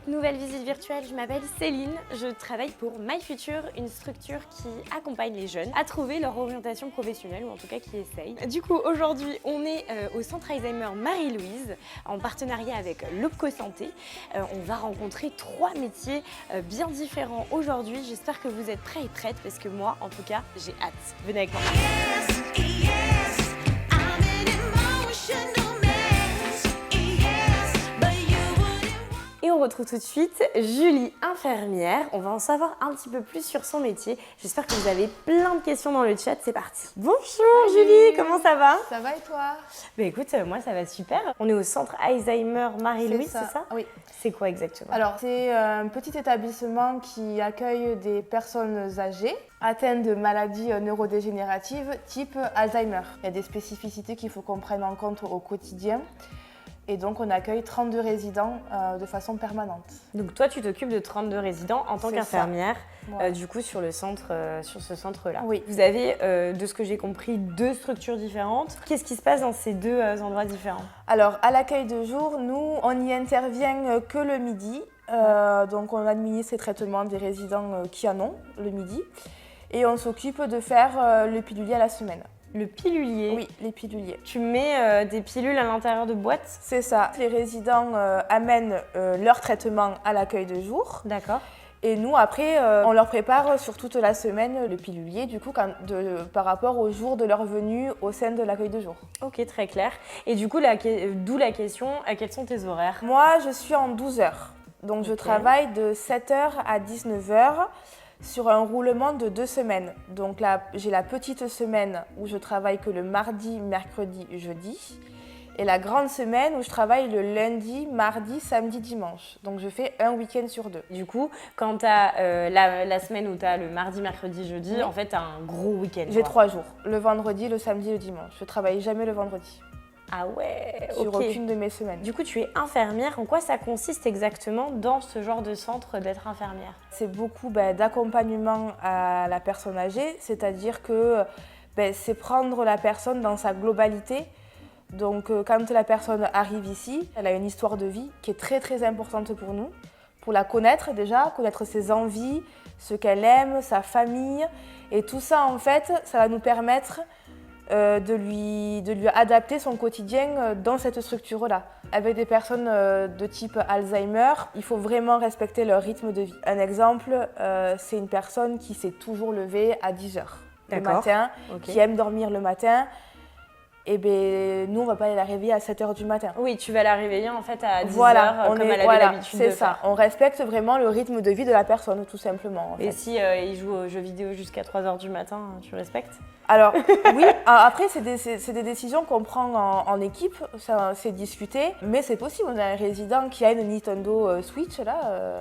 cette nouvelle visite virtuelle. Je m'appelle Céline, je travaille pour MyFuture, une structure qui accompagne les jeunes à trouver leur orientation professionnelle, ou en tout cas qui essaye. Du coup, aujourd'hui, on est au centre Alzheimer Marie-Louise, en partenariat avec l'Opco Santé. On va rencontrer 3 métiers bien différents aujourd'hui. J'espère que vous êtes prêts et prêtes, parce que moi, en tout cas, j'ai hâte. Venez avec moi. Et on retrouve tout de suite Julie, infirmière. On va en savoir un petit peu plus sur son métier. J'espère que vous avez plein de questions dans le chat. C'est parti. Bonjour Julie, comment ça va? Ça va et toi? Bah écoute, moi ça va super. On est au centre Alzheimer Marie-Louise, c'est ça? Oui. C'est quoi exactement? Alors, c'est un petit établissement qui accueille des personnes âgées atteintes de maladies neurodégénératives type Alzheimer. Il y a des spécificités qu'il faut qu'on prenne en compte au quotidien. Et donc, on accueille 32 résidents de façon permanente. Donc toi, tu t'occupes de 32 résidents en tant qu'infirmière, voilà. du coup, sur ce centre-là. Oui. Vous avez, de ce que j'ai compris, 2 structures différentes. Qu'est-ce qui se passe dans ces 2 endroits différents? Alors, à l'accueil de jour, nous, on n'y intervient que le midi. Donc, on administre les traitements des résidents qui en ont le midi. Et on s'occupe de faire le pilulier à la semaine. Le pilulier? Oui, les piluliers. Tu mets des pilules à l'intérieur de boîtes? C'est ça. Les résidents amènent leur traitement à l'accueil de jour. D'accord. Et nous, après, on leur prépare sur toute la semaine le pilulier, du coup, par rapport au jour de leur venue au sein de l'accueil de jour. Ok, très clair. Et du coup, d'où la question, quels sont tes horaires? Moi, je suis en 12 heures. Donc, je travaille de 7h à 19h. Sur un roulement de 2 semaines. Donc là, j'ai la petite semaine où je travaille que le mardi, mercredi, jeudi. Et la grande semaine où je travaille le lundi, mardi, samedi, dimanche. Donc je fais un week-end sur 2. Du coup, quand tu as la semaine où tu as le mardi, mercredi, jeudi, en fait, tu as un gros week-end. J'ai 3 jours. Le vendredi, le samedi, le dimanche. Je travaille jamais le vendredi. Ah ouais, sur aucune de mes semaines. Du coup, tu es infirmière. En quoi ça consiste exactement dans ce genre de centre d'être infirmière? C'est beaucoup d'accompagnement à la personne âgée, c'est-à-dire que c'est prendre la personne dans sa globalité. Donc quand la personne arrive ici, elle a une histoire de vie qui est très très importante pour nous, pour la connaître déjà, connaître ses envies, ce qu'elle aime, sa famille. Et tout ça, en fait, ça va nous permettre de lui adapter son quotidien dans cette structure-là. Avec des personnes de type Alzheimer, il faut vraiment respecter leur rythme de vie. Un exemple, c'est une personne qui s'est toujours levée à 10h le matin, qui aime dormir le matin. Et bien, nous, on ne va pas aller la réveiller à 7h du matin. Oui, tu vas la réveiller en fait à 10h comme elle avait l'habitude de faire. C'est ça, on respecte vraiment le rythme de vie de la personne, tout simplement. Et si il joue aux jeux vidéo jusqu'à 3h du matin, tu respectes? Alors oui, après c'est des décisions qu'on prend en équipe, c'est discuté, mais c'est possible. On a un résident qui a une Nintendo Switch là,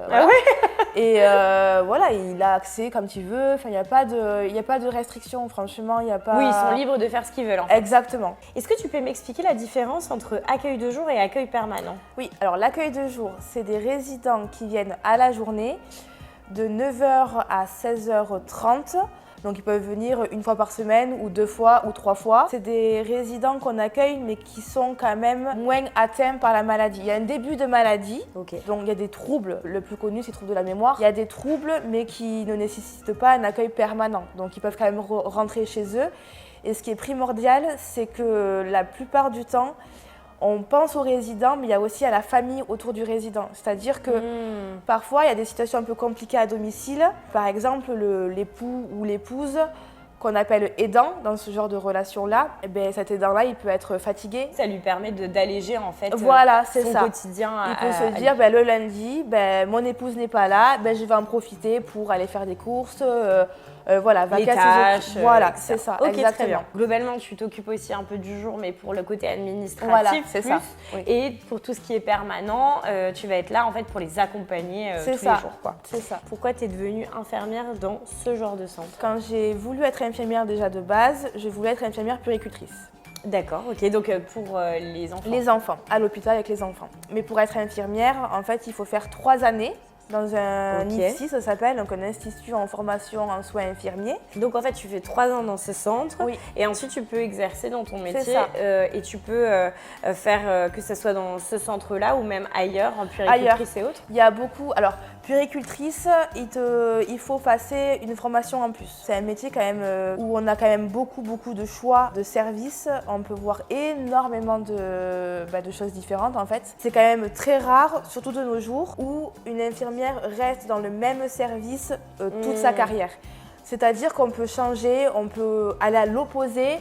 voilà. Ah ouais. Et voilà, il a accès quand il veut, enfin, il n'y a pas de restriction, franchement, il n'y a pas... Oui, ils sont libres de faire ce qu'ils veulent en fait. Exactement. Est-ce que tu peux m'expliquer la différence entre accueil de jour et accueil permanent? Oui, alors l'accueil de jour, c'est des résidents qui viennent à la journée de 9h à 16h30. Donc ils peuvent venir une fois par semaine ou 2 fois ou 3 fois. C'est des résidents qu'on accueille mais qui sont quand même moins atteints par la maladie. Il y a un début de maladie, donc il y a des troubles. Le plus connu, c'est les troubles de la mémoire. Il y a des troubles mais qui ne nécessitent pas un accueil permanent. Donc ils peuvent quand même rentrer chez eux. Et ce qui est primordial, c'est que la plupart du temps, on pense aux résidents, mais il y a aussi à la famille autour du résident. C'est-à-dire que parfois, il y a des situations un peu compliquées à domicile. Par exemple, l'époux ou l'épouse qu'on appelle aidant dans ce genre de relation-là, cet aidant-là, il peut être fatigué. Ça lui permet d'alléger en fait son quotidien. Il peut se dire, le lundi, mon épouse n'est pas là, je vais en profiter pour aller faire des courses, les tâches, voilà, c'est ça, ok, exactement. Très bien. Globalement, tu t'occupes aussi un peu du jour, mais pour le côté administratif, voilà, c'est ça. Oui. Et pour tout ce qui est permanent, tu vas être là en fait pour les accompagner tous les jours, quoi. C'est ça. Pourquoi tu es devenue infirmière dans ce genre de centre? Quand j'ai voulu être infirmière déjà de base, je voulais être infirmière puéricultrice. D'accord, ok, donc pour les enfants. Les enfants, à l'hôpital avec les enfants. Mais pour être infirmière, en fait, il faut faire 3 années. dans un Ok. IFSI, ça s'appelle, donc un institut en formation en soins infirmiers. Donc en fait, tu fais 3 ans dans ce centre Oui. et ensuite tu peux exercer dans ton métier ça. et tu peux faire que ce soit dans ce centre-là ou même ailleurs, en puéricultrice et autres. Il y a beaucoup. Alors, puéricultrice, il faut passer une formation en plus. C'est un métier quand même où on a quand même beaucoup de choix de services. On peut voir énormément de choses différentes en fait. C'est quand même très rare, surtout de nos jours, où une infirmière reste dans le même service toute sa carrière. C'est-à-dire qu'on peut changer, on peut aller à l'opposé.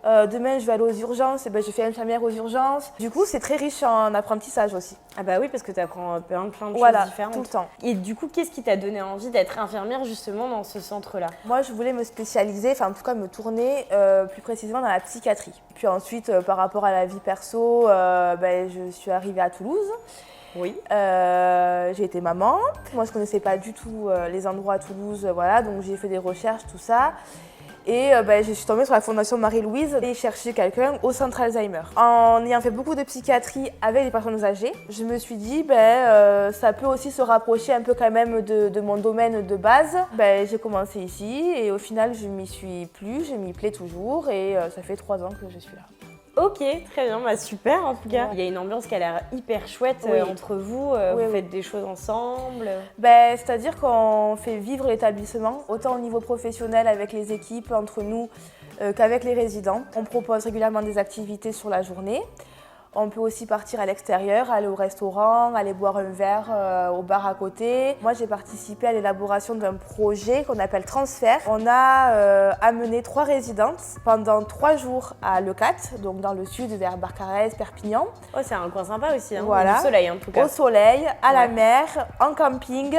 Demain, je vais aller aux urgences, et je fais infirmière aux urgences. Du coup, c'est très riche en apprentissage aussi. Ah bah oui, parce que tu apprends plein de choses différentes. Tout le temps. Et du coup, qu'est-ce qui t'a donné envie d'être infirmière justement dans ce centre-là? Moi, je voulais me spécialiser, enfin en tout cas me tourner plus précisément dans la psychiatrie. Puis ensuite, par rapport à la vie perso, je suis arrivée à Toulouse. Oui. J'ai été maman. Moi, je ne connaissais pas du tout les endroits à Toulouse, voilà, donc j'ai fait des recherches, tout ça. Et je suis tombée sur la fondation Marie-Louise et chercher quelqu'un au centre Alzheimer. En ayant fait beaucoup de psychiatrie avec les personnes âgées, je me suis dit ça peut aussi se rapprocher un peu quand même de mon domaine de base. J'ai commencé ici et au final je m'y suis plu, je m'y plais toujours et ça fait 3 ans que je suis là. Ok, très bien, super en tout cas. Ouais. Il y a une ambiance qui a l'air hyper chouette entre vous, vous faites des choses ensemble. C'est-à-dire qu'on fait vivre l'établissement, autant au niveau professionnel avec les équipes, entre nous, qu'avec les résidents. On propose régulièrement des activités sur la journée. On peut aussi partir à l'extérieur, aller au restaurant, aller boire un verre au bar à côté. Moi, j'ai participé à l'élaboration d'un projet qu'on appelle Transfert. On a amené 3 résidentes pendant 3 jours à Leucate, donc dans le sud, vers Barcarès, Perpignan. Oh, c'est un coin sympa aussi, hein. Voilà. Du soleil en tout cas. Au soleil, à la mer, en camping.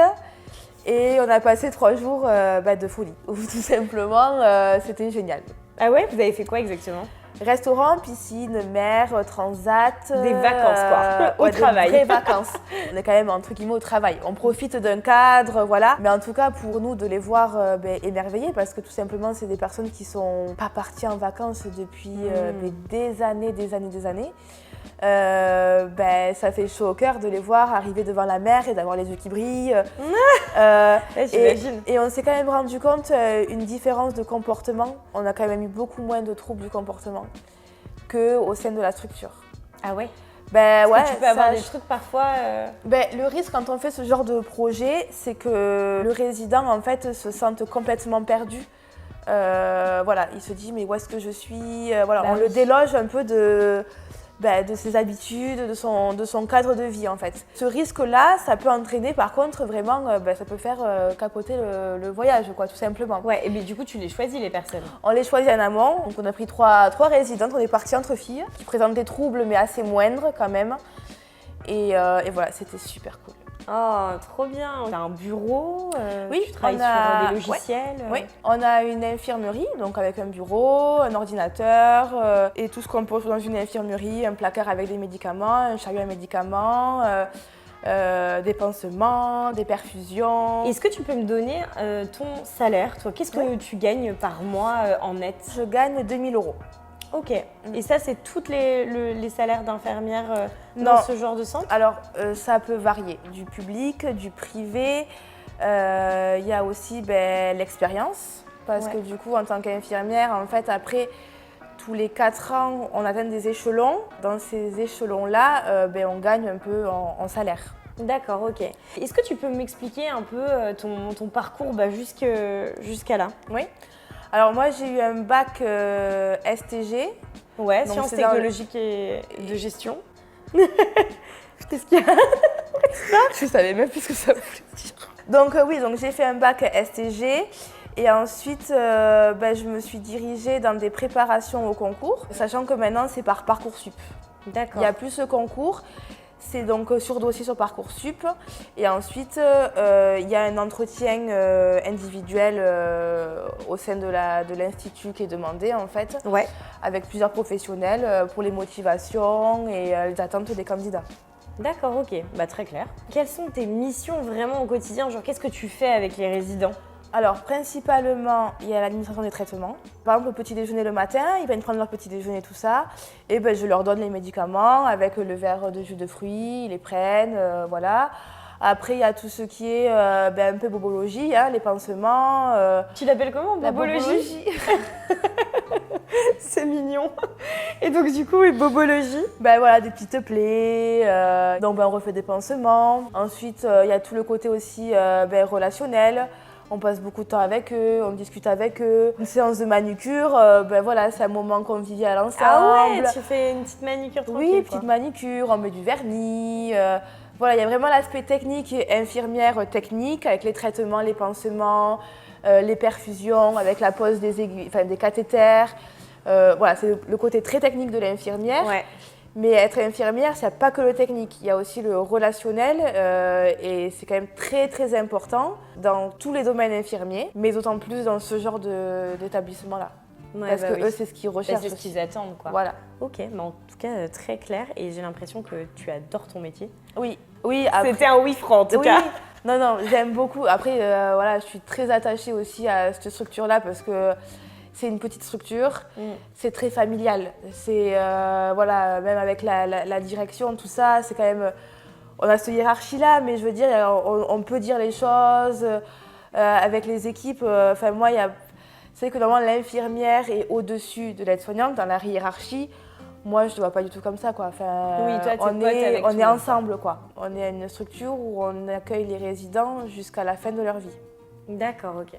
Et on a passé 3 jours de folie. Tout simplement, c'était génial. Ah ouais, vous avez fait quoi exactement? Restaurant, piscine, mer, transat. Des vacances quoi, au travail. Des vraies vacances. On est quand même entre guillemets au travail. On profite d'un cadre, voilà. Mais en tout cas, pour nous, de les voir émerveillés, parce que tout simplement, c'est des personnes qui sont pas parties en vacances depuis des années. Ça fait chaud au cœur de les voir arriver devant la mer et d'avoir les yeux qui brillent. J'imagine. Et on s'est quand même rendu compte une différence de comportement. On a quand même eu beaucoup moins de troubles du comportement qu'au sein de la structure. Ah ouais? Tu peux avoir des trucs parfois. Le risque quand on fait ce genre de projet, c'est que le résident en fait se sente complètement perdu. Il se dit mais où est-ce que je suis? On le déloge un peu de ses habitudes, de son cadre de vie en fait. Ce risque-là, ça peut entraîner par contre vraiment, ça peut faire capoter le voyage quoi, tout simplement. Ouais, et du coup tu les choisis les personnes? On les choisit en amont, donc on a pris 3 résidentes, on est parti entre filles, qui présentent des troubles mais assez moindres quand même. Et voilà, c'était super cool. Oh, trop bien! T'as un bureau, oui, tu travailles sur des logiciels. Oui, on a une infirmerie, donc avec un bureau, un ordinateur et tout ce qu'on peut dans une infirmerie, un placard avec des médicaments, un chariot à médicaments, des pansements, des perfusions. Est-ce que tu peux me donner ton salaire, toi? Qu'est-ce que tu gagnes par mois en net? Je gagne 2 000 €. Ok. Et ça, c'est tous les salaires d'infirmières dans ce genre de centre? Alors, ça peut varier. Du public, du privé. Il y a aussi l'expérience. Parce que du coup, en tant qu'infirmière, en fait, après, tous les 4 ans, on atteint des échelons. Dans ces échelons-là, on gagne un peu en salaire. D'accord, ok. Est-ce que tu peux m'expliquer un peu ton parcours jusqu'à là? Oui. Alors moi j'ai eu un bac STG. Ouais, donc sciences technologiques et de gestion. Qu'est-ce qu'il y a? Je savais même plus ce que ça voulait dire. Donc donc j'ai fait un bac STG et ensuite je me suis dirigée dans des préparations au concours, sachant que maintenant c'est par Parcoursup. D'accord. Il n'y a plus ce concours. C'est donc sur dossier sur Parcoursup et ensuite il y a un entretien individuel au sein de l'institut qui est demandé en fait, avec plusieurs professionnels pour les motivations et les attentes des candidats. D'accord, ok, très clair. Quelles sont tes missions vraiment au quotidien? Genre qu'est-ce que tu fais avec les résidents? Alors, principalement, il y a l'administration des traitements. Par exemple, le petit déjeuner le matin, ils viennent prendre leur petit déjeuner, tout ça. Et je leur donne les médicaments avec le verre de jus de fruits, ils les prennent, voilà. Après, il y a tout ce qui est un peu bobologie, hein, les pansements. Tu l'appelles comment, bobologie? C'est mignon. Et donc du coup, bobologie. Voilà, des petites plaies. Donc on refait des pansements. Ensuite, il y a tout le côté aussi relationnel. On passe beaucoup de temps avec eux, on discute avec eux. Une séance de manucure, voilà, c'est un moment convivial ensemble. Ah ouais, tu fais une petite manicure tranquille. Oui, petite manicure, on met du vernis. Voilà, il y a vraiment l'aspect technique et infirmière technique avec les traitements, les pansements, les perfusions, avec la pose des aiguilles, enfin des cathéters. Voilà, c'est le côté très technique de l'infirmière. Ouais. Mais être infirmière, il n'y a pas que le technique, il y a aussi le relationnel et c'est quand même très très important dans tous les domaines infirmiers, mais d'autant plus dans ce genre d'établissement-là. Ouais, parce que eux, c'est ce qu'ils recherchent. C'est ce qu'ils attendent, quoi. Voilà. Ok, mais en tout cas, très clair et j'ai l'impression que tu adores ton métier. Oui, oui. Après... C'était un oui franc en tout cas. Non, j'aime beaucoup. Après, voilà, je suis très attachée aussi à cette structure-là parce que c'est une petite structure, c'est très familial. C'est, voilà, même avec la direction, tout ça, c'est quand même... On a cette hiérarchie-là, mais je veux dire, on peut dire les choses avec les équipes. Enfin, moi, c'est que normalement, l'infirmière est au-dessus de l'aide-soignante dans la hiérarchie. Moi, je ne le vois pas du tout comme ça, quoi. Enfin, oui, toi, on est ensemble, quoi. On est une structure où on accueille les résidents jusqu'à la fin de leur vie. D'accord, ok.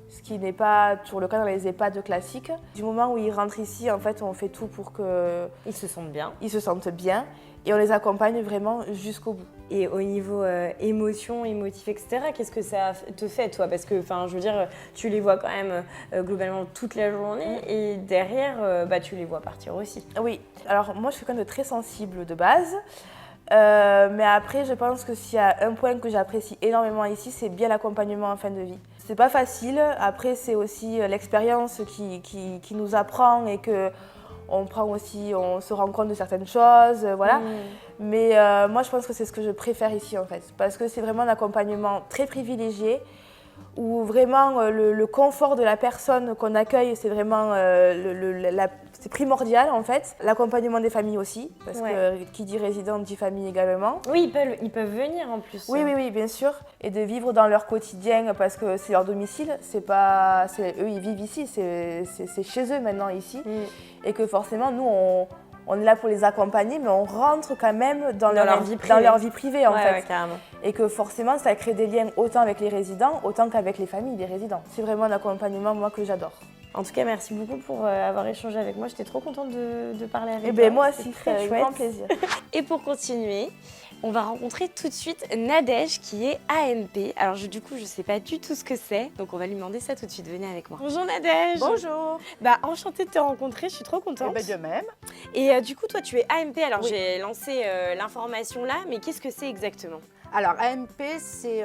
Ce qui n'est pas toujours le cas dans les EHPAD classiques. Du moment où ils rentrent ici, en fait, on fait tout pour qu'ils se sentent bien. Ils se sentent bien et on les accompagne vraiment jusqu'au bout. Et au niveau émotion, émotif, etc., qu'est-ce que ça te fait, toi? Parce que, je veux dire, tu les vois quand même globalement toute la journée et derrière, tu les vois partir aussi. Oui. Alors, moi, je suis quelqu'un de très sensible de base. Mais après, je pense que s'il y a un point que j'apprécie énormément ici, c'est bien l'accompagnement en fin de vie. C'est pas facile. Après, c'est aussi l'expérience qui nous apprend et que on se rend compte de certaines choses, voilà. Mais moi, je pense que c'est ce que je préfère ici, en fait, parce que c'est vraiment un accompagnement très privilégié, où vraiment le confort de la personne qu'on accueille, c'est vraiment c'est primordial en fait. L'accompagnement des familles aussi, parce que qui dit résident dit famille également. Oui, ils peuvent venir en plus. Oui, bien sûr. Et de vivre dans leur quotidien, parce que c'est leur domicile, eux ils vivent ici, c'est chez eux maintenant ici. Et que forcément, nous, on est là pour les accompagner, mais on rentre quand même dans leur vie privée en fait. Ouais, carrément. Et que forcément, ça crée des liens autant avec les résidents, autant qu'avec les familles des résidents. C'est vraiment un accompagnement, moi, que j'adore. En tout cas, merci beaucoup pour avoir échangé avec moi. J'étais trop contente de parler avec toi. Et bien moi aussi, avec grand plaisir. Et pour continuer, on va rencontrer tout de suite Nadège qui est AMP. Alors du coup, je sais pas du tout ce que c'est, donc on va lui demander ça tout de suite. Venez avec moi. Bonjour Nadège. Bonjour. Enchantée de te rencontrer, je suis trop contente. De même. Et du coup, toi, tu es AMP. Alors j'ai lancé l'information là, mais qu'est-ce que c'est exactement? Alors AMP, c'est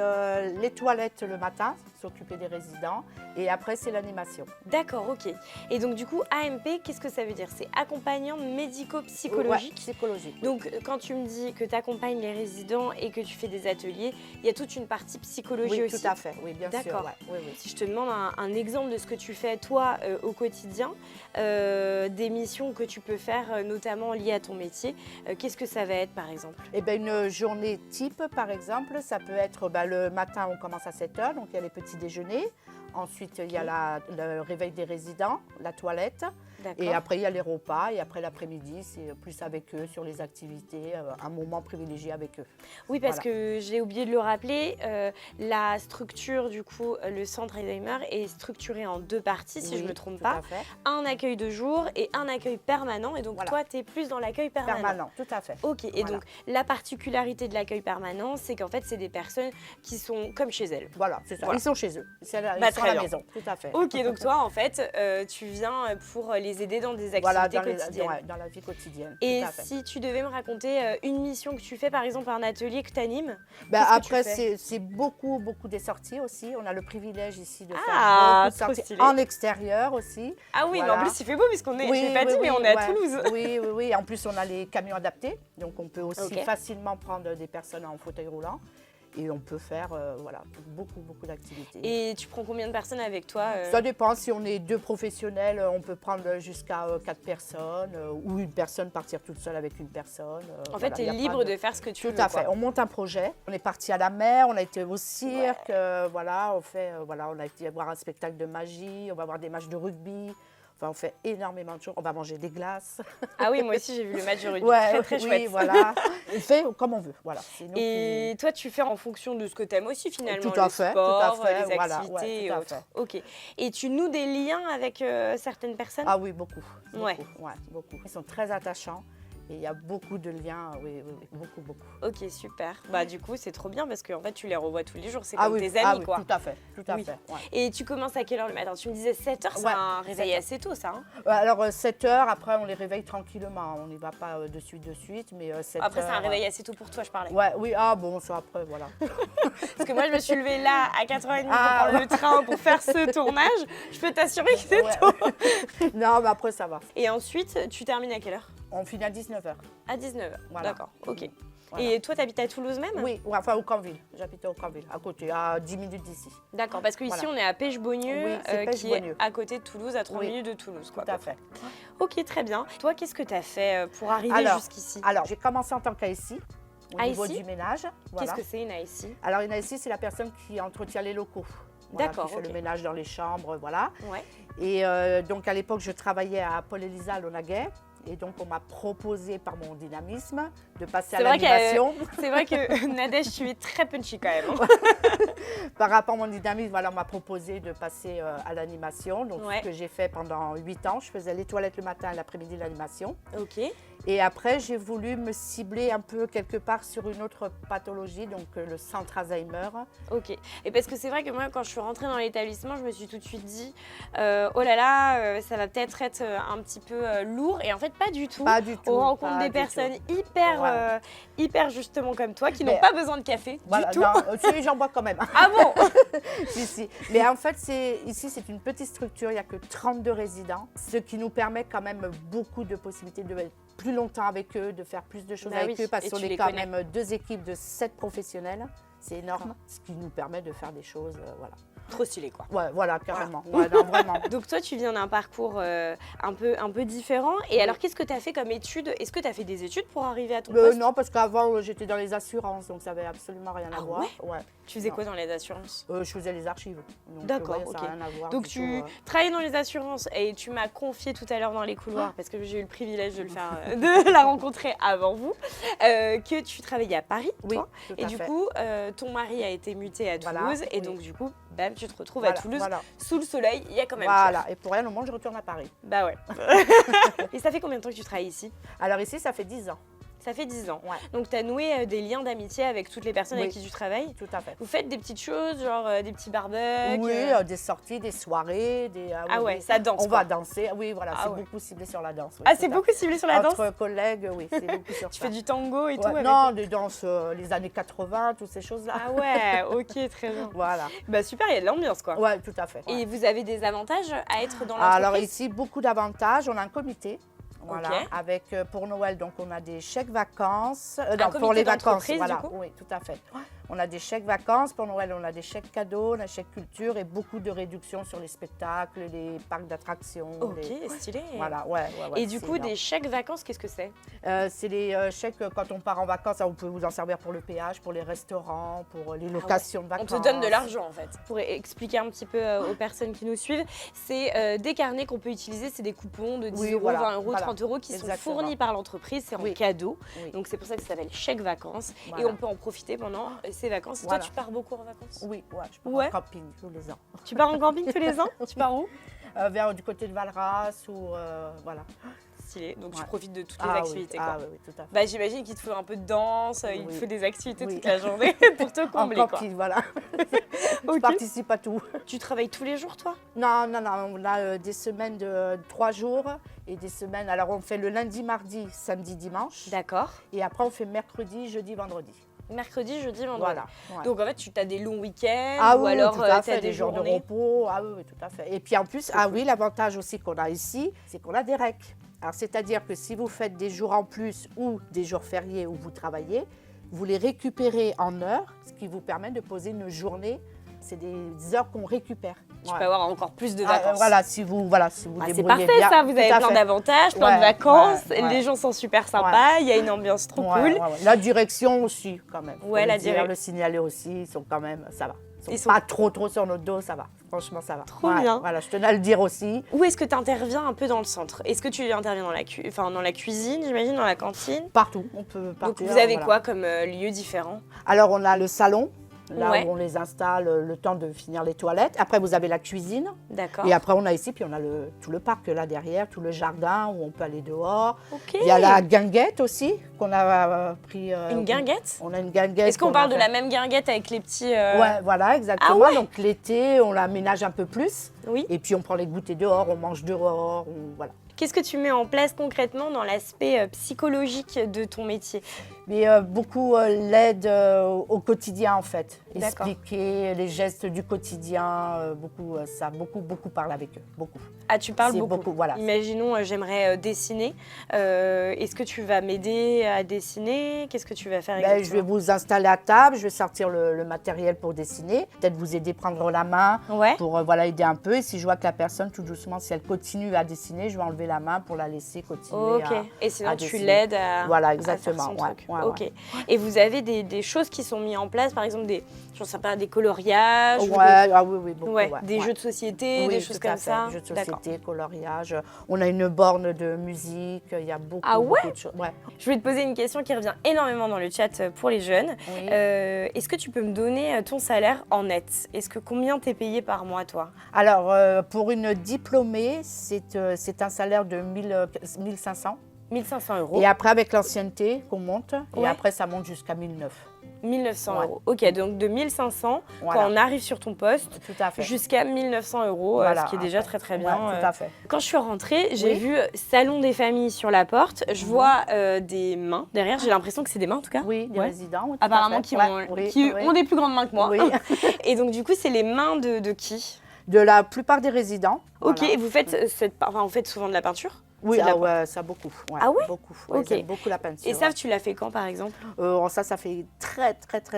les toilettes le matin, s'occuper des résidents, et après c'est l'animation. D'accord, ok. Et donc du coup, AMP, qu'est-ce que ça veut dire? C'est accompagnant médico-psychologique. Psychologique. Donc quand tu me dis que tu accompagnes les résidents et que tu fais des ateliers, il y a toute une partie psychologie aussi. Oui, tout à fait, oui, bien sûr. D'accord. Oui. Si je te demande un exemple de ce que tu fais toi au quotidien, des missions que tu peux faire notamment liées à ton métier, qu'est-ce que ça va être par exemple? Eh bien, une journée type, par exemple, ça peut être le matin, on commence à 7h, donc il y a les petits déjeuners. Ensuite, il y a le réveil des résidents, la toilette. Et après, il y a les repas. Et après, l'après-midi, c'est plus avec eux sur les activités, un moment privilégié avec eux. Oui, parce que j'ai oublié de le rappeler, la structure, du coup, le centre Alzheimer est structuré en deux parties, si je ne me trompe pas. Un accueil de jour et un accueil permanent. Et donc, toi, tu es plus dans l'accueil permanent. Permanent, tout à fait. Ok, et donc, la particularité de l'accueil permanent, c'est qu'en fait, c'est des personnes qui sont comme chez elles. Voilà, c'est ça. Ils sont chez eux. Ils sont à la maison, tout à fait. Ok, donc toi, en fait, tu viens pour les aider dans des activités quotidiennes. Dans la vie quotidienne. Et si tu devais me raconter une mission que tu fais, par exemple un atelier que tu animes, après c'est beaucoup des sorties aussi. On a le privilège ici de faire beaucoup de sorties en extérieur aussi. Ah oui, mais en plus il fait beau puisqu'on est, je l'ai pas dit, mais on est à Toulouse. Oui. En plus on a les camions adaptés, donc on peut aussi facilement prendre des personnes en fauteuil roulant. Et on peut faire beaucoup d'activités. Et tu prends combien de personnes avec toi Ça dépend, si on est 2 professionnels, on peut prendre jusqu'à 4 personnes ou une personne partir toute seule avec une personne. En fait, tu es libre de faire ce que tu veux. Tout à fait. On monte un projet. On est parti à la mer, on a été au cirque, on a été voir un spectacle de magie, on va voir des matchs de rugby. Enfin, on fait énormément de choses. On va manger des glaces. Ah oui, moi aussi, j'ai vu le match de rugby. Très chouette. Oui, voilà. On fait comme on veut. Voilà. Et toi, tu fais en fonction de ce que tu aimes aussi, finalement. Tout à fait. Les activités et autres. Ok. Et tu noues des liens avec certaines personnes? Ah oui, beaucoup. Ouais. Beaucoup. Ils sont très attachants. Et il y a beaucoup de liens, oui, beaucoup. Ok, super. Bah du coup, c'est trop bien parce que en fait, tu les revois tous les jours, c'est comme tes amis, quoi. Tout à fait. Ouais. Et tu commences à quelle heure le matin? Tu me disais 7h, c'est un réveil assez tôt, ça, hein? Alors 7h, après on les réveille tranquillement, on n'y va pas de suite, mais 7h... Après, c'est un réveil assez tôt pour toi, je parlais. Oui, ça après, voilà. Parce que moi, je me suis levée là à 4h30 pour prendre le train pour faire ce tournage. Je peux t'assurer que c'est tôt. Non, mais après, ça va. Et ensuite, tu termines à quelle heure? On finit à 19h. À 19h, voilà. D'accord, ok. Voilà. Et toi, tu habites à Toulouse même? Oui, enfin au Canville. J'habite au Canville, à côté, à 10 minutes d'ici. D'accord, parce qu'ici, on est à Pêche-Beaunieu, qui est à côté de Toulouse, à 3 minutes de Toulouse, quoi. Tout à fait. Ok, très bien. Toi, qu'est-ce que tu as fait pour arriver jusqu'ici? Alors, j'ai commencé en tant qu'ASI, au niveau du ménage. Qu'est-ce que c'est une ASI? Alors, une ASI, c'est la personne qui entretient les locaux. D'accord, qui fait le ménage dans les chambres, voilà. Ouais. Et donc, à l'époque, je travaillais à Paul Elisa à Launaguet. Et donc, on m'a proposé par mon dynamisme de passer à l'animation. C'est vrai que Nadège, tu es très punchy quand même. Par rapport à mon dynamisme, on m'a proposé de passer à l'animation. Donc, ce que j'ai fait pendant 8 ans. Je faisais les toilettes le matin et l'après-midi l'animation. Ok. Et après, j'ai voulu me cibler un peu quelque part sur une autre pathologie, donc le centre Alzheimer. Ok. Et parce que c'est vrai que moi, quand je suis rentrée dans l'établissement, je me suis tout de suite dit oh là là, ça va peut-être être un petit peu lourd. Et en fait, pas du tout. Pas du tout. On rencontre des personnes hyper justement comme toi, qui n'ont pas besoin de café du tout. Non, j'en bois quand même. Ah bon? Si. Mais en fait, ici, c'est une petite structure, il n'y a que 32 résidents, ce qui nous permet quand même beaucoup de possibilités de être plus longtemps avec eux, de faire plus de choses avec eux, parce qu'on est quand même 2 équipes de 7 professionnels. C'est énorme, ce qui nous permet de faire des choses, voilà. Trop stylé, quoi. Ouais, voilà, carrément. Ouais, non, vraiment. Donc toi, tu viens d'un parcours un peu différent. Et alors, qu'est-ce que tu as fait comme études? Est-ce que tu as fait des études pour arriver à ton poste? Non, parce qu'avant, j'étais dans les assurances, donc ça n'avait absolument rien à voir. Ouais. Tu faisais quoi dans les assurances? Je faisais les archives. D'accord, ok. Ça n'a rien à voir. Donc tu travaillais dans les assurances et tu m'as confié tout à l'heure dans les couloirs, parce que j'ai eu le privilège de le faire, de la rencontrer avant vous, que tu travaillais à Paris, toi. Tout et à du fait. coup, ton mari a été muté à Toulouse, et donc du coup, bam, tu te retrouves à Toulouse, Voilà. sous le soleil, il y a quand même Voilà, et pour rien au monde, je retourne à Paris. Bah ouais. Et ça fait combien de temps que tu travailles ici? Alors ici, ça fait 10 ans. Ça fait 10 ans. Ouais. Donc, tu as noué des liens d'amitié avec toutes les personnes avec qui tu travailles. Tout à fait. Vous faites des petites choses, genre des petits barbecues? Oui, des sorties, des soirées. Ça danse. On va danser. Oui, voilà, c'est beaucoup ciblé sur la danse. Oui, c'est beaucoup ciblé sur la danse? Entre collègues, oui, c'est beaucoup sur ça. Tu fais du tango et tout avec... Non, des danses, les années 80, toutes ces choses-là. Ah ouais, ok, très bien. Voilà. Bah super, il y a de l'ambiance, quoi. Ouais, tout à fait. Et vous avez des avantages à être dans l'entreprise? Alors ici, beaucoup d'avantages. On a un comité. Voilà, okay. Avec pour Noël, donc on a des chèques vacances. Pour les vacances, voilà. Du coup? Oui, tout à fait. On a des chèques vacances. Pour Noël, on a des chèques cadeaux, on a des chèques culture et beaucoup de réductions sur les spectacles, les parcs d'attractions. Ok, stylé. Voilà, ouais. Et du coup, des chèques vacances, qu'est-ce que c'est? C'est les chèques quand on part en vacances. Vous pouvez vous en servir pour le péage, pour les restaurants, pour les locations de vacances. On te donne de l'argent, en fait. Pour expliquer un petit peu aux personnes qui nous suivent, c'est des carnets qu'on peut utiliser. C'est des coupons de 10 euros, 20 euros, 30 euros qui sont fournis par l'entreprise. C'est en cadeau. Donc, c'est pour ça que ça s'appelle chèque vacances. Et on peut en profiter pendant ces vacances. Et toi, tu pars beaucoup en vacances? Oui, je pars en camping tous les ans. Tu pars en camping tous les ans? Tu pars où? Vers du côté de Valras ou voilà. Stylé. Donc tu profites de toutes les activités. Oui. Ah oui, tout à fait. Bah, j'imagine qu'il te faut un peu de danse, il te faut des activités toute la journée pour te combler. En camping, voilà. Je participe à tout. Tu travailles tous les jours, toi? Non. On a des semaines de 3 jours et des semaines. Alors on fait le lundi, mardi, samedi, dimanche. D'accord. Et après on fait mercredi, jeudi, vendredi. Mercredi, jeudi, vendredi. Voilà. Ouais. Donc en fait, tu as des longs week-ends ou alors tu as des jours de repos. Ah oui, tout à fait. Et puis en plus, l'avantage aussi qu'on a ici, c'est qu'on a des REC. Alors c'est-à-dire que si vous faites des jours en plus ou des jours fériés où vous travaillez, vous les récupérez en heures, ce qui vous permet de poser une journée. C'est des heures qu'on récupère. Tu peux avoir encore plus de vacances. Si vous C'est débrouillez parfait bien. ça, vous avez plein d'avantages, plein de vacances, ouais. les gens sont super sympas, il y a une ambiance trop cool. La direction aussi, quand même. Ouais, la direction. Le signaler aussi, ils sont quand même, ça va. Ils sont pas trop sur notre dos, ça va. Franchement, ça va. Trop bien. Voilà, je tenais à le dire aussi. Où est-ce que tu interviens un peu dans le centre? Est-ce que tu interviens dans la cuisine, j'imagine, dans la cantine? Partout, on peut partir. Donc vous avez quoi comme lieux différents? Alors, on a le salon. Là Ouais. où on les installe le temps de finir les toilettes. Après, vous avez la cuisine. D'accord. Et après, on a ici, puis on a tout le parc là derrière, tout le jardin où on peut aller dehors. Ok. Il y a la guinguette aussi qu'on a pris. Une guinguette? On a une guinguette. Est-ce qu'on parle de la même guinguette avec les petits… Ouais, voilà, exactement. Ah ouais. Donc l'été, on l'aménage un peu plus. Oui. Et puis on prend les goûters dehors, on mange dehors, voilà. Qu'est-ce que tu mets en place concrètement dans l'aspect psychologique de ton métier? Mais beaucoup l'aide au quotidien en fait. D'accord. Expliquer les gestes du quotidien, beaucoup parler avec eux, beaucoup. Ah, tu parles C'est beaucoup. Voilà. Imaginons, j'aimerais dessiner. Est-ce que tu vas m'aider à dessiner? Qu'est-ce que tu vas faire exactement? Je vais vous installer à table, je vais sortir le matériel pour dessiner, peut-être vous aider à prendre la main pour aider un peu. Et si je vois que la personne, tout doucement, si elle continue à dessiner, je vais enlever la main pour la laisser continuer Et sinon, à tu dessiner. l'aides à… Voilà, exactement. À faire son truc. Ouais. Ok. Et vous avez des choses qui sont mises en place, par exemple je sais pas, des coloriages Oui, beaucoup. Des jeux de société, des choses comme ça. Jeux de société, coloriage. On a une borne de musique, il y a beaucoup, beaucoup de choses. Ouais. Je voulais te poser une question qui revient énormément dans le chat pour les jeunes. Oui. Est-ce que tu peux me donner ton salaire en net? Combien t'es payé par mois, toi? Alors, pour une diplômée, c'est un salaire de 1500. 1500 euros. Et après, avec l'ancienneté qu'on monte, et Ouais. après, ça monte jusqu'à 1900. 1900 Ouais. euros. Ok, donc de 1500, Voilà. quand on arrive sur ton poste, Tout à fait. jusqu'à 1900 euros, Voilà. ce qui est déjà très très bien. Ouais, tout à fait. Quand je suis rentrée, j'ai Oui. vu Salon des familles sur la porte. Je vois des mains derrière. J'ai l'impression que c'est des mains en tout cas. Oui, des Ouais. résidents. tout Apparemment à qui, fait. ont des plus grandes mains que moi. Oui. Et donc du coup, c'est les mains de qui? De la plupart des résidents. Ok, Voilà. et vous faites vous faites souvent de la peinture? Oui, C'est de la ça beaucoup. Ouais, Ah ouais? Beaucoup. Ouais, Ok. ils aiment beaucoup la peinture. Et ça, tu l'as fait quand par exemple? Ça fait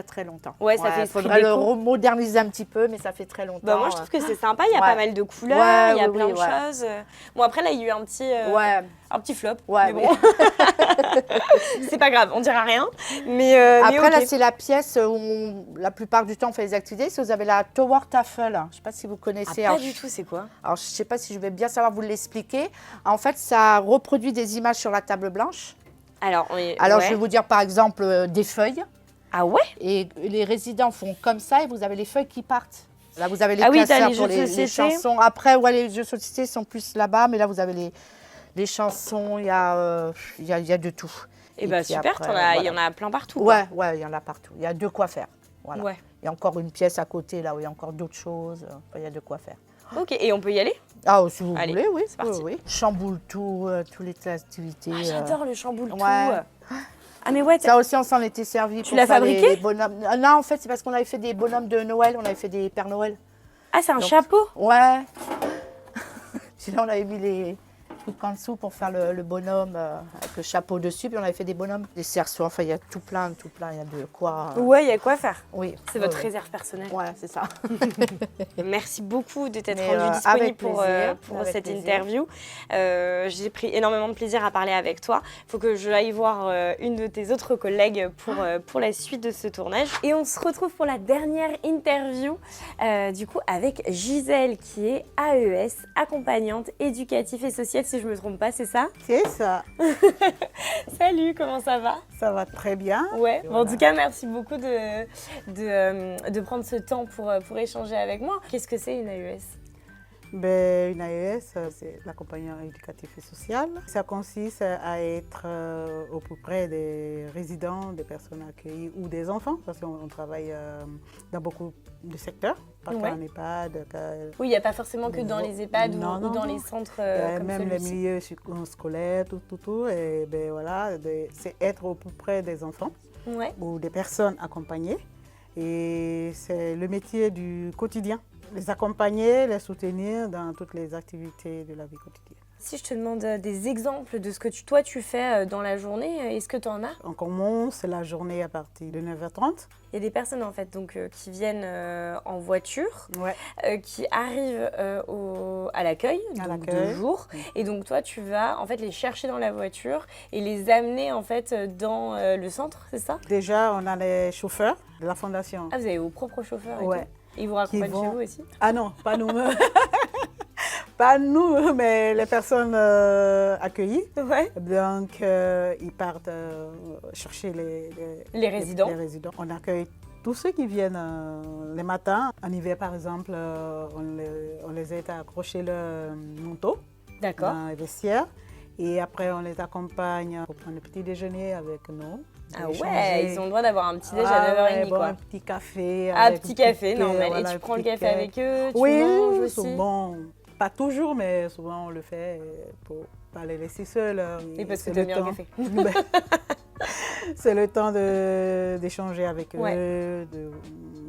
très longtemps. Ouais, ça fait Il esprit faudrait le déco. remoderniser un petit peu, mais ça fait très longtemps. Bah moi je trouve que c'est sympa, il y a Ouais. pas mal de couleurs, Ouais, il y a oui, plein de ouais. choses. Bon après là il y a eu un petit flop, Ouais, mais oui. bon, c'est pas grave, on dira rien. Mais Après, ok. là, c'est la pièce où la plupart du temps on fait les activités. Si vous avez la Tower Tafel, je ne sais pas si vous connaissez. Pas Alors, du tout, c'est quoi? alors, je ne sais pas si je vais bien savoir vous l'expliquer. En fait, ça reproduit des images sur la table blanche. Alors, Je vais vous dire par exemple des feuilles. Ah ouais? Et les résidents font comme ça et vous avez les feuilles qui partent. Là, vous avez les Ah oui, t'as classeurs les pour jeux de les société. chansons. Après, les jeux de société sont plus là-bas, mais là, vous avez les chansons, il y a de tout. Et bah puis super, après, il y en a plein partout. quoi. Ouais, il y en a partout. Il y a de quoi faire. Voilà. Ouais. Il y a encore une pièce à côté, là où il y a encore d'autres choses. Il y a de quoi faire. Ok, et on peut y aller? Ah, si vous Allez, voulez, oui. c'est parti. Oui. Chamboule tout, toutes les activités. Ah, j'adore le chamboule tout. ouais. Ah mais ouais, Ça aussi, on s'en était servi. Tu pour l'as faire fabriqué les bonhommes. Non, en fait, c'est parce qu'on avait fait des bonhommes de Noël, on avait fait des Pères Noël. ah c'est un Donc, chapeau? Ouais. Puis là, on avait mis les trucs en dessous pour faire le bonhomme avec le chapeau dessus. Puis on avait fait des bonhommes, des cerceaux. Enfin, il y a tout plein. Il y a de quoi. Ouais, il y a quoi faire. Oui. C'est votre ouais. réserve personnelle. Ouais, c'est ça. Merci beaucoup de t'être Mais, rendu disponible avec pour plaisir, avec cette plaisir. interview. J'ai pris énormément de plaisir à parler avec toi. Il faut que je aille voir une de tes autres collègues pour la suite de ce tournage. Et on se retrouve pour la dernière interview, du coup avec Gisèle qui est AES, accompagnante éducative et sociale, si je ne me trompe pas, c'est ça? C'est ça, Salut, comment ça va? ça va très bien. Ouais, bon, en Voilà. tout cas, merci beaucoup de prendre ce temps pour échanger avec moi. Qu'est-ce que c'est une AES? Ben, une AES, c'est l'accompagnement éducatif et social. Ça consiste à être au plus près des résidents, des personnes accueillies ou des enfants, parce qu'on travaille dans beaucoup de secteurs, parfois Ouais. en EHPAD. Oui, il n'y a pas forcément que dans les EHPAD Non, ou non, dans non. les centres comme même les celui-ci. milieux scolaires, tout. Et ben voilà, c'est être au plus près des enfants Ouais. ou des personnes accompagnées. Et c'est le métier du quotidien. Les accompagner, les soutenir dans toutes les activités de la vie quotidienne. Si je te demande des exemples de ce que toi tu fais dans la journée, est-ce que tu en as? On commence la journée à partir de 9h30. Il y a des personnes en fait donc, qui viennent en voiture, Ouais. qui arrivent à l'accueil, donc de jour. Et donc toi tu vas en fait les chercher dans la voiture et les amener en fait dans le centre, c'est ça? Déjà, on a les chauffeurs de la fondation. Ah, vous avez vos propres chauffeurs et Ouais. tout. Et ils vous raccompagnent chez vous aussi? Ah non, pas nous. Pas nous, mais les personnes accueillies. Ouais. Donc, ils partent chercher Les résidents. les résidents. On accueille tous ceux qui viennent les matins. En hiver, par exemple, on les aide à accrocher le manteau dans les vestiaires. Et après, on les accompagne pour prendre le petit déjeuner avec nous. Ah ouais, ils ont le droit d'avoir un petit déjeuner à 9h30 quoi. Un petit café. Ah, petit café, normal. Voilà, et tu prends le café avec eux, tu manges aussi? Souvent, pas toujours, mais souvent on le fait pour ne pas les laisser seuls. Et parce que tu aimes bien le café. C'est le temps d'échanger avec eux, de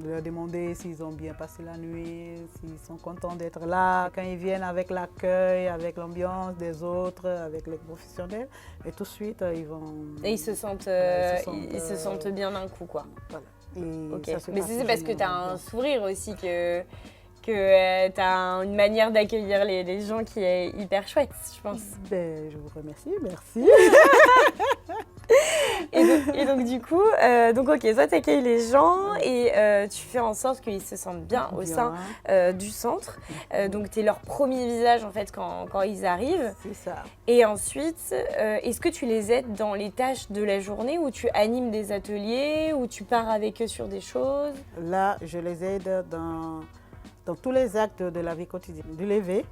leur demander s'ils ont bien passé la nuit, s'ils sont contents d'être là. Quand ils viennent avec l'accueil, avec l'ambiance des autres, avec les professionnels, et tout de suite, ils vont... Et ils se sentent bien d'un coup, quoi. Voilà. Et okay. Mais c'est parce que tu as un sourire aussi que tu as une manière d'accueillir les gens qui est hyper chouette, je pense. Ben, je vous remercie, merci. Et donc du coup, ok, toi tu accueilles les gens et tu fais en sorte qu'ils se sentent bien au sein du centre. Donc tu es leur premier visage en fait quand ils arrivent. C'est ça. Et ensuite, est-ce que tu les aides dans les tâches de la journée où tu animes des ateliers, où tu pars avec eux sur des choses? Là, je les aide dans tous les actes de la vie quotidienne. Du lever.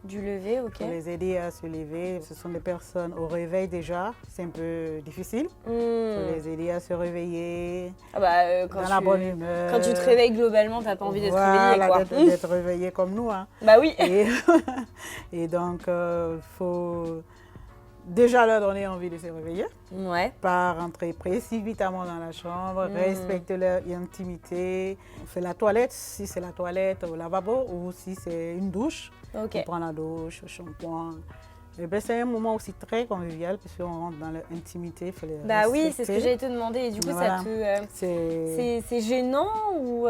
Du lever, ok. Pour les aider à se lever. Ce sont des personnes au réveil déjà, c'est un peu difficile. Pour les aider à se réveiller, dans la bonne humeur. Quand tu te réveilles globalement, tu n'as pas envie d'être réveillé, quoi. D'être réveillé comme nous. Hein. Bah oui. Et donc, il faut déjà leur donner envie de se réveiller. Ouais. Pas rentrer précipitamment dans la chambre, respecter leur intimité. On fait la toilette, si c'est la toilette au lavabo ou si c'est une douche. Okay. On prend la douche, le shampoing. Et ben, c'est un moment aussi très convivial puisqu'on rentre dans leur intimité. Oui, c'est ce que j'allais te demander. Et du coup, voilà. C'est gênant ou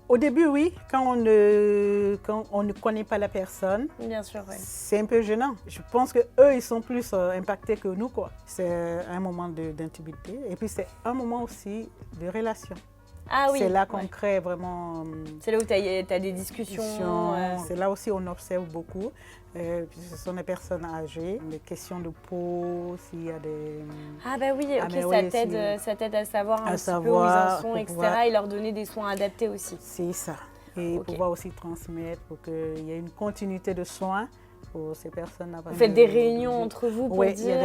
Au début, oui. Quand on ne connaît pas la personne, bien sûr, ouais. C'est un peu gênant. Je pense qu'eux, ils sont plus impactés que nous, quoi. C'est un moment d'intimité. Et puis, c'est un moment aussi de relation. Ah oui. C'est là qu'on crée vraiment... C'est là où tu as des discussions. C'est là aussi on observe beaucoup. Ce sont des personnes âgées, des questions de peau, s'il y a des... Ah bah oui, ça t'aide à savoir un petit peu où ils en sont, etc. Et leur donner des soins adaptés aussi. C'est ça. Et pouvoir aussi transmettre pour qu'il y ait une continuité de soins. Pour ces personnes. Vous faites des réunions entre vous pour dire,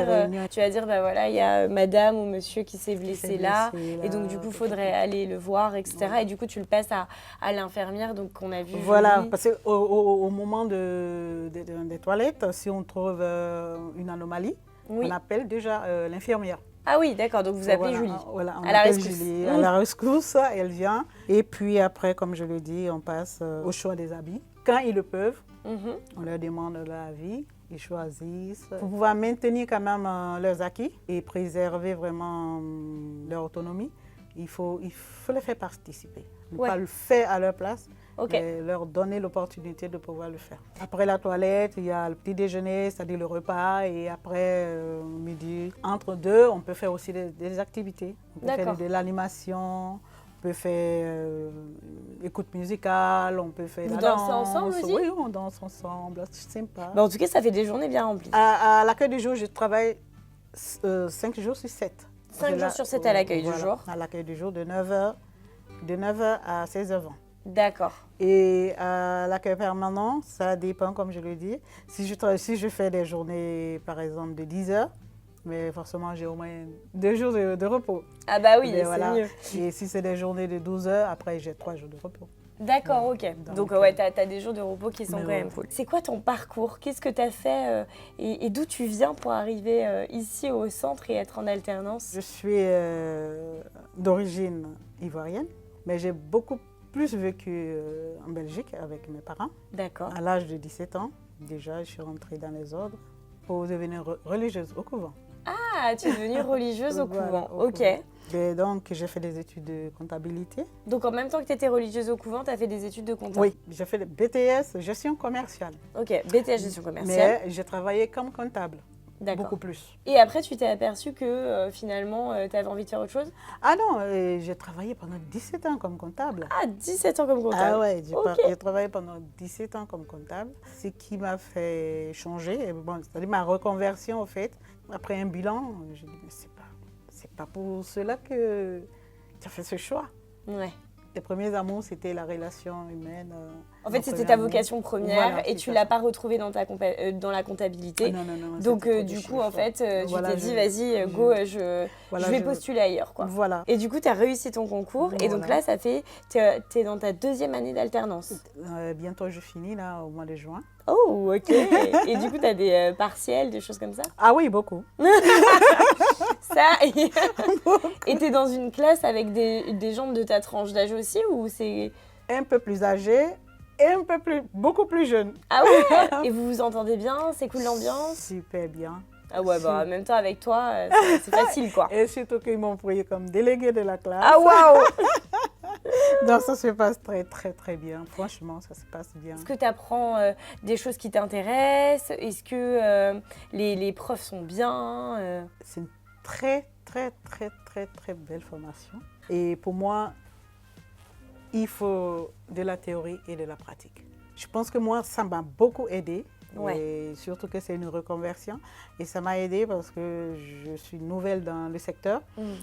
tu vas dire, il y a madame ou monsieur qui s'est blessé là, et donc du coup, il faudrait aller le voir, etc. Et du coup, tu le passes à l'infirmière, donc qu'on a vu. Voilà, parce qu'au moment des toilettes, si on trouve une anomalie, on appelle déjà l'infirmière. Ah oui, d'accord, donc vous appelez Julie. Voilà, on appelle Julie à la rescousse, elle vient. Et puis après, comme je le dis, on passe au choix des habits. Quand ils le peuvent, on leur demande leur avis, ils choisissent. Pour pouvoir maintenir quand même leurs acquis et préserver vraiment leur autonomie, il faut les faire participer. Ne pas le faire à leur place, mais leur donner l'opportunité de pouvoir le faire. Après la toilette, il y a le petit déjeuner, c'est-à-dire le repas, et après midi. Entre deux, on peut faire aussi des activités. On peut faire de l'animation. On peut faire écoute musicale, on peut faire la danse. Vous dansez ensemble aussi? Oui, on danse ensemble, c'est sympa. En tout cas, ça fait des journées bien remplies. À l'accueil du jour, je travaille 5 jours sur 7. 5 jours sur 7 à l'accueil du jour? À l'accueil du jour, de 9h à 16h20. D'accord. Et à l'accueil permanent, ça dépend, comme je le dis. Si je fais des journées, par exemple, de 10h, mais forcément, j'ai au moins 2 jours de repos. Ah bah oui, c'est mieux. Et si c'est des journées de 12 heures, après, j'ai 3 jours de repos. D'accord, ok. Donc tu as des jours de repos qui sont quand même cool. C'est quoi ton parcours? Qu'est-ce que tu as fait et d'où tu viens pour arriver ici au centre et être en alternance? Je suis d'origine ivoirienne, mais j'ai beaucoup plus vécu en Belgique avec mes parents. D'accord. À l'âge de 17 ans, déjà, je suis rentrée dans les ordres. pour devenir religieuse au couvent. Ah, tu es devenue religieuse au Voilà, couvent. au Ok. couvent. Et donc, j'ai fait des études de comptabilité. Donc en même temps que tu étais religieuse au couvent, tu as fait des études de compta. Oui, j'ai fait le BTS, gestion commerciale. Ok, BTS gestion commerciale. Mais j'ai travaillé comme comptable, D'accord. beaucoup plus. Et après, tu t'es aperçue que finalement, tu avais envie de faire autre chose? Ah non, j'ai travaillé pendant 17 ans comme comptable. Ah, 17 ans comme comptable. Ah ouais, Ok. j'ai travaillé pendant 17 ans comme comptable. Ce qui m'a fait changer, bon, c'est-à-dire ma reconversion, au fait, après un bilan, je dis, mais c'est pas pour cela que tu as fait ce choix. Ouais. Les premiers amours, c'était la relation humaine. En fait, c'était ta vocation première Voilà, et c'est tu ça. l'as pas retrouvée dans dans la comptabilité. Non, non, non. Donc c'était trop du de coup, en chiffres. fait, tu Voilà, t'es dit, je- vas-y, go, je vais postuler ailleurs, quoi. Voilà. Et du coup, tu as réussi ton concours. Et donc Voilà. là, ça fait, tu es dans ta 2e année d'alternance. Bientôt, je finis là au mois de juin. Oh, ok. Et du coup, tu as des partiels, des choses comme ça? Ah oui, beaucoup. Ça, et tu es dans une classe avec des gens de ta tranche d'âge aussi ou c'est... Un peu plus âgé et beaucoup plus jeune. Ah ouais. Et vous vous entendez bien? C'est cool l'ambiance? Super bien. Ah ouais, bah en même temps, avec toi, c'est facile, quoi. Et surtout qu'ils m'ont pris comme déléguée de la classe. Ah waouh! Donc ça se passe très très très bien. Franchement, ça se passe bien. Est-ce que tu apprends des choses qui t'intéressent? Est-ce que les profs sont bien? C'est une très très très très très belle formation. Et pour moi, il faut de la théorie et de la pratique. Je pense que moi, ça m'a beaucoup aidé. Ouais. Et surtout que c'est une reconversion. Et ça m'a aidé parce que je suis nouvelle dans le secteur.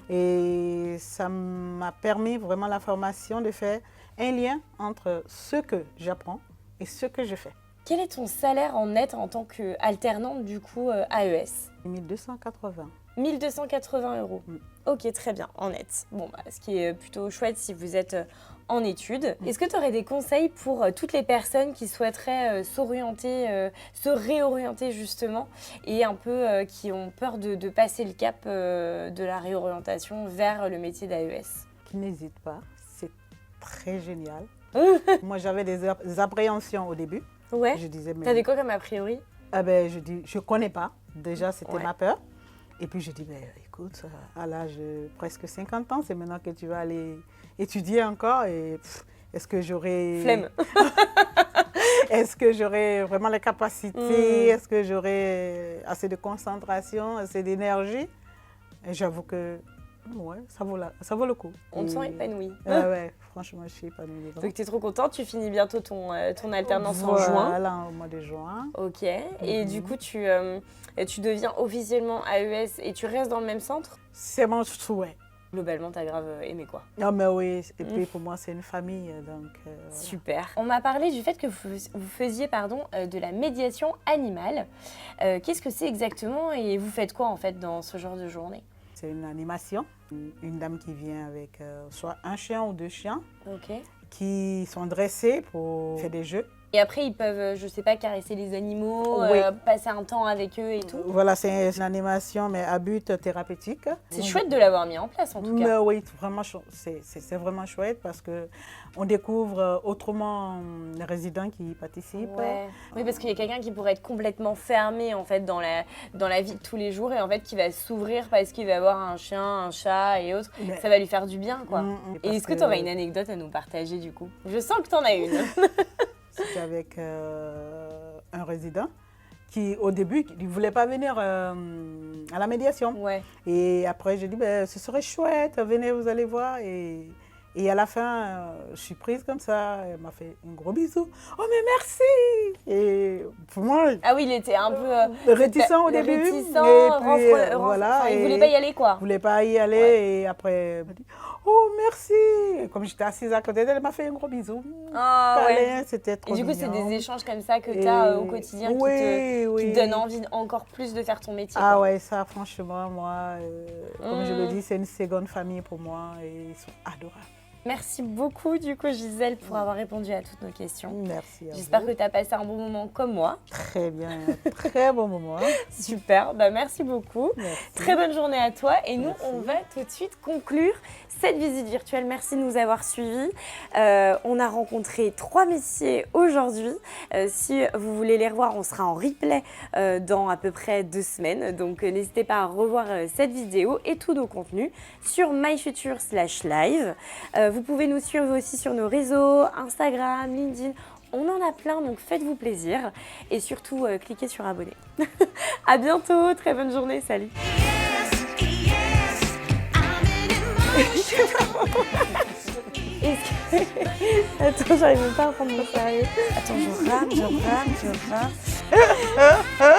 Et ça m'a permis vraiment la formation de faire un lien entre ce que j'apprends et ce que je fais. Quel est ton salaire en net en tant qu'alternante du coup AES? 1280. 1280 €. Ok, très bien, en net. Bon, bah, ce qui est plutôt chouette si vous êtes en études. Est-ce que tu aurais des conseils pour toutes les personnes qui souhaiteraient s'orienter, se réorienter justement, et un peu qui ont peur de passer le cap de la réorientation vers le métier d'AES? Qui n'hésite pas, c'est très génial. Moi, j'avais des appréhensions au début. Ouais. Je disais, mais T'avais quoi comme a priori? ah ben, je dis, je connais pas. Déjà, c'était Ouais. ma peur. Et puis, je dis, ben, écoute, à l'âge de presque 50 ans, c'est maintenant que tu vas aller étudier encore. Et est-ce que j'aurai... Flemme. Est-ce que j'aurai vraiment les capacités? Est-ce que j'aurai assez de concentration, assez d'énergie? Et j'avoue que, ouais, ça vaut le coup. On te sent épanouie. Ouais, franchement, je suis épanouie. Donc tu es trop contente, tu finis bientôt ton alternance en juin. Voilà, au mois de juin. Ok. Et du coup, tu deviens officiellement AES et tu restes dans le même centre? C'est mon souhait. Globalement, t'as grave aimé quoi. Non, mais oui, et puis pour moi, c'est une famille, donc... voilà. Super. On m'a parlé du fait que vous faisiez de la médiation animale. Qu'est-ce que c'est exactement et vous faites quoi en fait dans ce genre de journée? C'est une animation. Une dame qui vient avec soit un chien ou 2 chiens Ok. qui sont dressés pour faire des jeux. Et après, ils peuvent, je sais pas, caresser les animaux, Oui. passer un temps avec eux et tout. Voilà, c'est une animation, mais à but thérapeutique. C'est chouette de l'avoir mis en place en tout cas. Mais oui, vraiment, c'est vraiment chouette parce qu'on découvre autrement les résidents qui y participent. Ouais. Oui, parce qu'il y a quelqu'un qui pourrait être complètement fermé en fait dans la vie de tous les jours et en fait qui va s'ouvrir parce qu'il va avoir un chien, un chat et autres. Mais- Ça va lui faire du bien quoi. Et parce est-ce que tu aurais une anecdote à nous partager du coup? Je sens que tu en as une. C'était avec un résident qui, au début, il ne voulait pas venir à la médiation. Ouais. Et après, j'ai dit, ben, ce serait chouette, venez, vous allez voir. Et à la fin, je suis prise comme ça. Elle m'a fait un gros bisou. Oh, mais merci! Et pour moi, Ah oui, il était un peu réticent au début. réticent, Et puis, voilà. enfin, il et voulait pas y aller quoi. il voulait pas y aller. Ouais. Et après, elle m'a dit, oh, merci! Et comme j'étais assise à côté d'elle, elle m'a fait un gros bisou. Ah ouais. Câlin, c'était Et trop du coup, c'est mignon. des échanges comme ça que tu as au quotidien qui te donnent envie encore plus de faire ton métier. Ah quoi. ouais, ça, franchement, moi, comme je le dis, c'est une seconde famille pour moi et ils sont adorables. Merci beaucoup du coup Gisèle pour avoir répondu à toutes nos questions. Merci à vous. J'espère que tu as passé un bon moment comme moi. Très bien, très bon moment. Super, merci beaucoup. Merci. Très bonne journée à toi et nous Merci. on va tout de suite conclure cette visite virtuelle. Merci de nous avoir suivis. On a rencontré 3 métiers aujourd'hui. Si vous voulez les revoir, on sera en replay dans à peu près 2 semaines. Donc n'hésitez pas à revoir cette vidéo et tous nos contenus sur myfuture/live. Vous pouvez nous suivre aussi sur nos réseaux, Instagram, LinkedIn. On en a plein, donc faites-vous plaisir. Et surtout, cliquez sur abonner. À bientôt, très bonne journée, salut. Attends, j'arrive même pas à prendre mon sérieux. Attends, je rame.